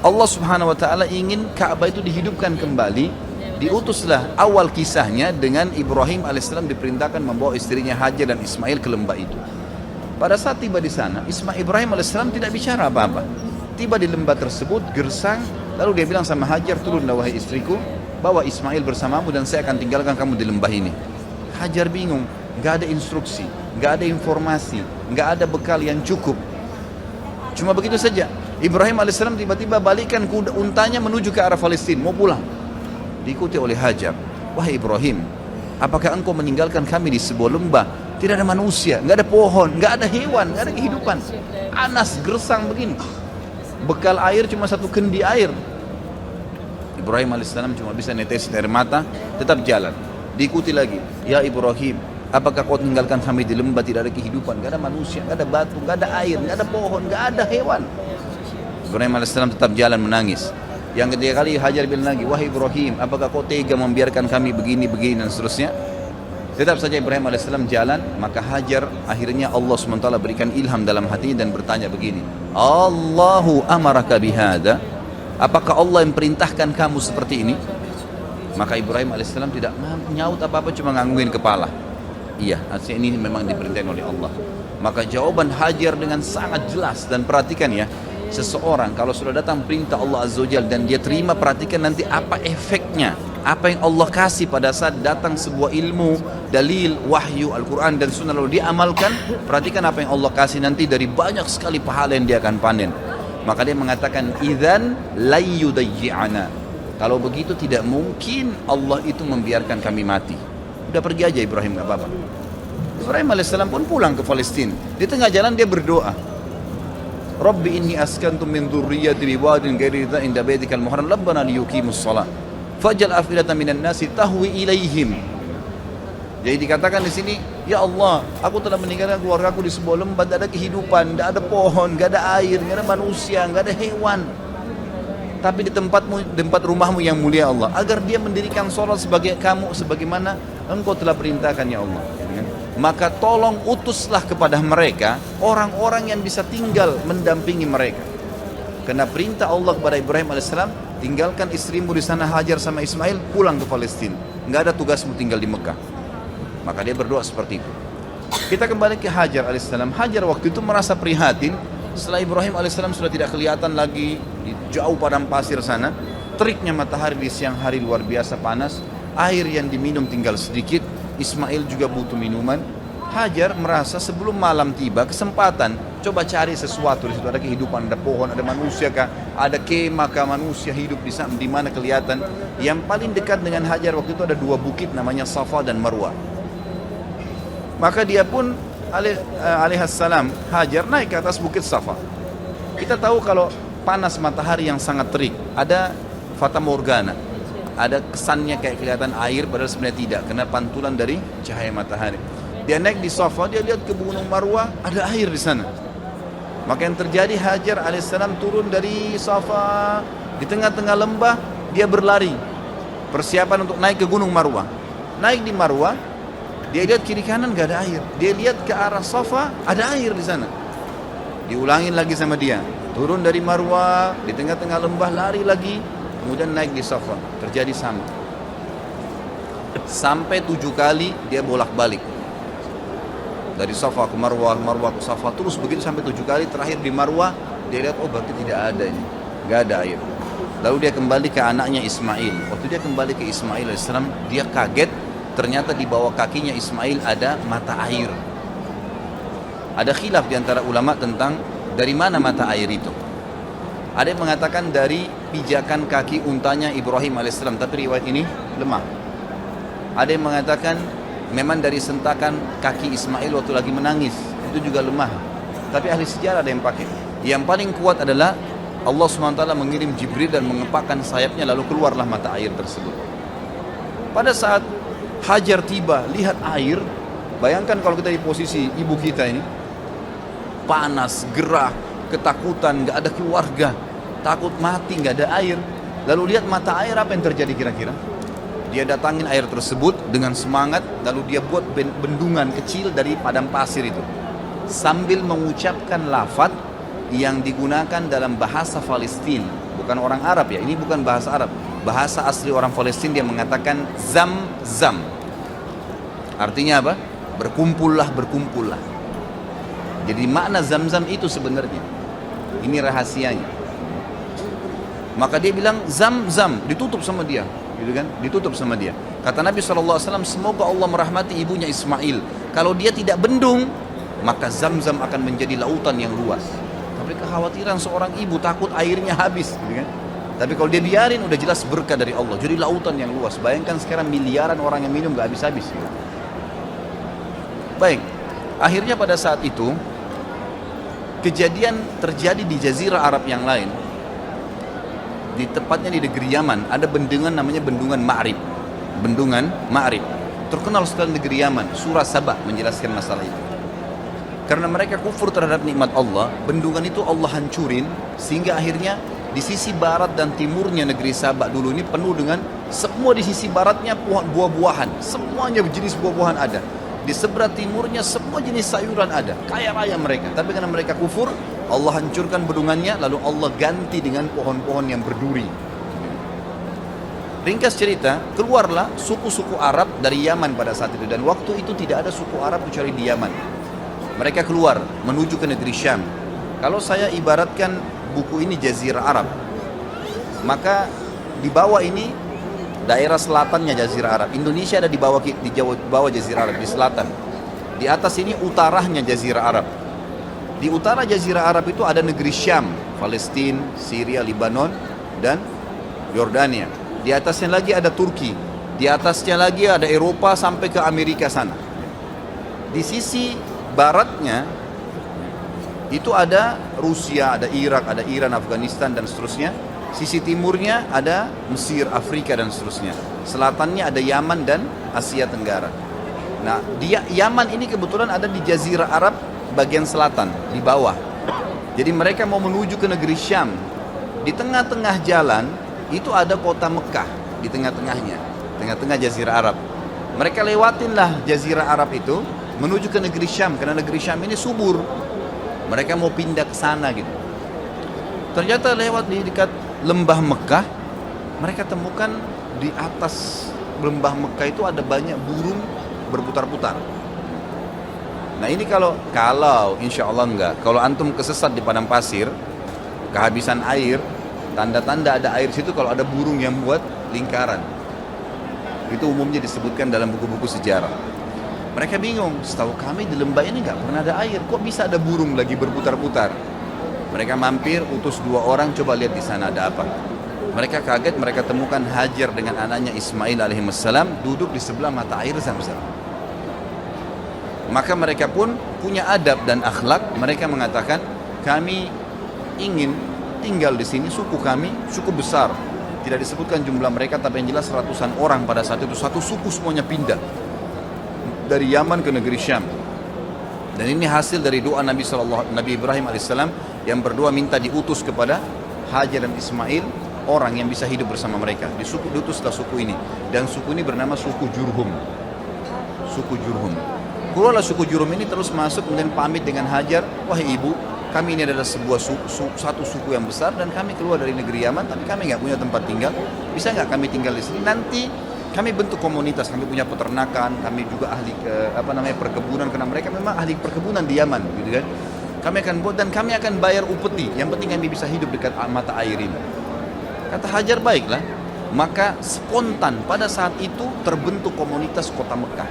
Allah Subhanahu wa taala ingin Ka'bah itu dihidupkan kembali. Diutuslah awal kisahnya dengan Ibrahim alaihissalam diperintahkan membawa istrinya Hajar dan Ismail ke lembah itu. Pada saat tiba di sana, Ibrahim alaihissalam tidak bicara apa-apa. Tiba di lembah tersebut, gersang, lalu dia bilang sama Hajar, turunlah wahai istriku, bawa Ismail bersamamu dan saya akan tinggalkan kamu di lembah ini. Hajar bingung, nggak ada instruksi, nggak ada informasi, nggak ada bekal yang cukup. Cuma begitu saja. Ibrahim alaihissalam tiba-tiba balikkan untanya menuju ke arah Palestina, mau pulang. Diikuti oleh Hajar. Wahai Ibrahim, apakah engkau meninggalkan kami di sebuah lembah? Tidak ada manusia, nggak ada pohon, nggak ada hewan, nggak ada kehidupan. Panas, gersang begini. Bekal air cuma satu kendi air. Ibrahim alaihissalam cuma bisa netes air mata, tetap jalan. Diikuti lagi. Ya Ibrahim, apakah kau tinggalkan kami di lembah, tidak ada kehidupan, nggak ada manusia, nggak ada batu, nggak ada air, nggak ada pohon, nggak ada hewan. Ibrahim alaihissalam tetap jalan menangis. Yang ketiga kali Hajar bilang lagi, wahai Ibrahim, apakah kau tega membiarkan kami begini dan seterusnya? Tetap saja Ibrahim alaihissalam jalan. Maka Hajar akhirnya Allah SWT berikan ilham dalam hatinya dan bertanya begini, Allahu amaraka bihada, apakah Allah yang perintahkan kamu seperti ini? Maka Ibrahim alaihissalam tidak nyaut apa-apa, cuma nganggungin kepala. Iya, artinya ini memang diperintahkan oleh Allah. Maka jawaban Hajar dengan sangat jelas. Dan perhatikan ya, seseorang kalau sudah datang perintah Allah Azza wa Jalla dan dia terima, perhatikan nanti apa efeknya, apa yang Allah kasih pada saat datang sebuah ilmu, dalil, wahyu, Al-Quran dan Sunnah lalu diamalkan. Perhatikan apa yang Allah kasih nanti, dari banyak sekali pahala yang dia akan panen. Maka dia mengatakan, idzan layyudayyi'ana, kalau begitu tidak mungkin Allah itu membiarkan kami mati. Udah pergi aja Ibrahim, gak apa-apa. Ibrahim alaihissalam pun pulang ke Palestina. Di tengah jalan dia berdoa, Rabbi inni askantu min dhurriyyati biwadin ghairi dzin inda baitikal muharram rabbana liyuqimus shalah faj'al afidatan minan nasi tahwi ilaihim. Jadi dikatakan di sini, ya Allah, aku telah meninggalkan keluargaku di sebuah lembah, tidak ada kehidupan, tidak ada pohon, tidak ada air, tidak ada manusia, tidak ada hewan. Tapi di tempat rumahmu yang mulia Allah, agar dia mendirikan sholat sebagai kamu, sebagaimana engkau telah perintahkan ya Allah. Maka tolong utuslah kepada mereka orang-orang yang bisa tinggal mendampingi mereka. Karena perintah Allah kepada Ibrahim alaihissalam, tinggalkan istrimu di sana Hajar sama Ismail, pulang ke Palestina. Nggak ada tugasmu tinggal di Mekah. Maka dia berdoa seperti itu. Kita kembali ke Hajar alaihissalam. Hajar waktu itu merasa prihatin setelah Ibrahim alaihissalam sudah tidak kelihatan lagi di jauh padang pasir sana. Teriknya matahari di siang hari luar biasa panas. Air yang diminum tinggal sedikit. Ismail juga butuh minuman. Hajar merasa sebelum malam tiba kesempatan, coba cari sesuatu di situ, ada kehidupan, ada pohon, ada manusia kah, ada kemah kah, manusia hidup di sana, di mana kelihatan. Yang paling dekat dengan Hajar waktu itu ada dua bukit namanya Safa dan Marwah. Maka dia pun alaihissalam Hajar naik ke atas bukit Safa. Kita tahu kalau panas matahari yang sangat terik, ada fata morgana, ada kesannya kayak kelihatan air, padahal sebenarnya tidak, karena pantulan dari cahaya matahari. Dia naik di Safa, dia lihat ke gunung Marwah, ada air di sana. Maka yang terjadi, Hajar alaihissalam turun dari Safa, di tengah-tengah lembah dia berlari, persiapan untuk naik ke gunung Marwah. Naik di Marwah, dia lihat kiri kanan gak ada air. Dia lihat ke arah Safa, ada air di sana. Diulangin lagi sama dia, turun dari Marwah, di tengah-tengah lembah lari lagi, kemudian naik di Safa, terjadi sama. Sampai 7 kali dia bolak-balik. Dari Safa ke Marwah, Marwah ke Safa, terus begitu sampai 7 kali. Terakhir di Marwah, dia lihat, oh berarti tidak ada ini, gak ada air. Lalu dia kembali ke anaknya Ismail. Waktu dia kembali ke Ismail alaihissalam, dia kaget, ternyata di bawah kakinya Ismail ada mata air. Ada khilaf di antara ulama tentang dari mana mata air itu. Ada yang mengatakan dari pijakan kaki untanya Ibrahim alaihissalam, tapi riwayat ini lemah. Ada yang mengatakan memang dari sentakan kaki Ismail waktu lagi menangis, itu juga lemah. Tapi ahli sejarah ada yang pakai. Yang paling kuat adalah Allah SWT mengirim Jibril dan mengepakkan sayapnya, lalu keluarlah mata air tersebut. Pada saat Hajar tiba, lihat air, bayangkan kalau kita di posisi ibu kita ini, panas, gerah, ketakutan, gak ada keluarga, takut mati, gak ada air. Lalu lihat mata air, apa yang terjadi kira-kira? Dia datangin air tersebut dengan semangat, lalu dia buat bendungan kecil dari padang pasir itu, sambil mengucapkan lafaz yang digunakan dalam bahasa Palestina. bukan orang Arab ya, ini bukan bahasa Arab, bahasa asli orang Palestina. Dia mengatakan zam-zam, artinya apa? Berkumpullah, berkumpullah. Jadi makna zam-zam itu sebenarnya, ini rahasianya. Maka dia bilang zam-zam, ditutup sama dia, gitu kan? Ditutup sama dia. Kata Nabi SAW, semoga Allah merahmati ibunya Ismail. Kalau dia tidak bendung, maka zam-zam akan menjadi lautan yang luas. Tapi kekhawatiran seorang ibu, takut airnya habis, gitu kan? Tapi kalau dia biarin, udah jelas berkah dari Allah. Jadi lautan yang luas. Bayangkan sekarang miliaran orang yang minum gak habis-habis. Gitu. Baik, akhirnya pada saat itu kejadian terjadi di Jazirah Arab yang lain. Di tepatnya di negeri Yaman ada bendungan namanya Bendungan Ma'rib. Bendungan Ma'rib terkenal sekali negeri Yaman. Surah Sabah menjelaskan masalah itu. Karena mereka kufur terhadap nikmat Allah, bendungan itu Allah hancurin sehingga akhirnya di sisi barat dan timurnya negeri Sabah dulu ini penuh dengan, semua di sisi baratnya buah-buahan, semuanya jenis buah-buahan ada. Di sebelah timurnya semua jenis sayuran ada, kaya raya mereka. Tapi karena mereka kufur, Allah hancurkan bendungannya, lalu Allah ganti dengan pohon-pohon yang berduri. Ringkas cerita, keluarlah suku-suku Arab dari Yaman pada saat itu. Dan waktu itu tidak ada suku Arab kecuali di Yaman. Mereka keluar menuju ke negeri Syam. Kalau saya ibaratkan buku ini Jazirah Arab, maka di bawah ini daerah selatannya Jazirah Arab. Indonesia ada di bawah Jazirah Arab, di selatan. Di atas ini utaranya Jazirah Arab. Di utara Jazirah Arab itu ada negeri Syam, Palestina, Syria, Lebanon, dan Yordania. Di atasnya lagi ada Turki. Di atasnya lagi ada Eropa sampai ke Amerika sana. Di sisi baratnya itu ada Rusia, ada Irak, ada Iran, Afghanistan, dan seterusnya. Sisi timurnya ada Mesir, Afrika, dan seterusnya. Selatannya ada Yaman dan Asia Tenggara. Nah, Yaman ini kebetulan ada di Jazirah Arab bagian selatan, di bawah. Jadi mereka mau menuju ke negeri Syam. Di tengah-tengah jalan itu ada kota Mekah, di tengah-tengahnya, tengah-tengah Jazirah Arab. Mereka lewatinlah Jazirah Arab itu menuju ke negeri Syam, karena negeri Syam ini subur. Mereka mau pindah ke sana gitu. Ternyata lewat di dekat lembah Mekah, mereka temukan di atas lembah Mekah itu ada banyak burung berputar-putar. Nah ini kalau insya Allah enggak, kalau antum kesesat di padang pasir, kehabisan air, tanda-tanda ada air situ kalau ada burung yang buat lingkaran. Itu umumnya disebutkan dalam buku-buku sejarah. Mereka bingung, setahu kami di lembah ini nggak pernah ada air, kok bisa ada burung lagi berputar-putar. Mereka mampir, utus 2 orang, coba lihat di sana ada apa. Mereka kaget, mereka temukan Hajar dengan anaknya Ismail alaihissalam duduk di sebelah mata air Zam-Zam. Maka mereka pun punya adab dan akhlak. Mereka mengatakan, kami ingin tinggal di sini, suku kami cukup besar. Tidak disebutkan jumlah mereka, tapi yang jelas ratusan orang pada saat itu. Satu suku semuanya pindah dari Yaman ke negeri Syam. Dan ini hasil dari doa Nabi Ibrahim alaihissalam yang berdoa minta diutus kepada Hajar dan Ismail orang yang bisa hidup bersama mereka. Diutuslah suku ini, dan suku ini bernama suku Jurhum. Suku Jurhum. Keluarlah suku Jurhum ini terus masuk, kemudian pamit dengan Hajar, wahai ibu, kami ini adalah satu suku yang besar dan kami keluar dari negeri Yaman, tapi kami nggak punya tempat tinggal. Bisa nggak kami tinggal di sini? Nanti kami bentuk komunitas, kami punya peternakan, kami juga ahli perkebunan, karena mereka memang ahli perkebunan di Yaman, gitu kan. Kami akan buat dan kami akan bayar upeti. Yang penting kami bisa hidup dekat mata air ini. Kata Hajar, baiklah. Maka spontan pada saat itu terbentuk komunitas kota Mekah.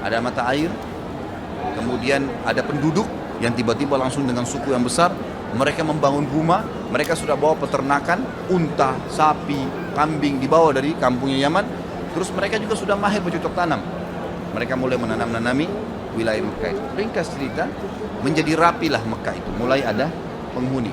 Ada mata air, kemudian ada penduduk yang tiba-tiba langsung dengan suku yang besar. Mereka membangun rumah, mereka sudah bawa peternakan, unta, sapi, kambing dibawa dari kampungnya Yaman. Terus mereka juga sudah mahir bercocok tanam. Mereka mulai menanami wilayah Mekah itu. Ringkas cerita, menjadi rapilah Mekah itu. Mulai ada penghuni.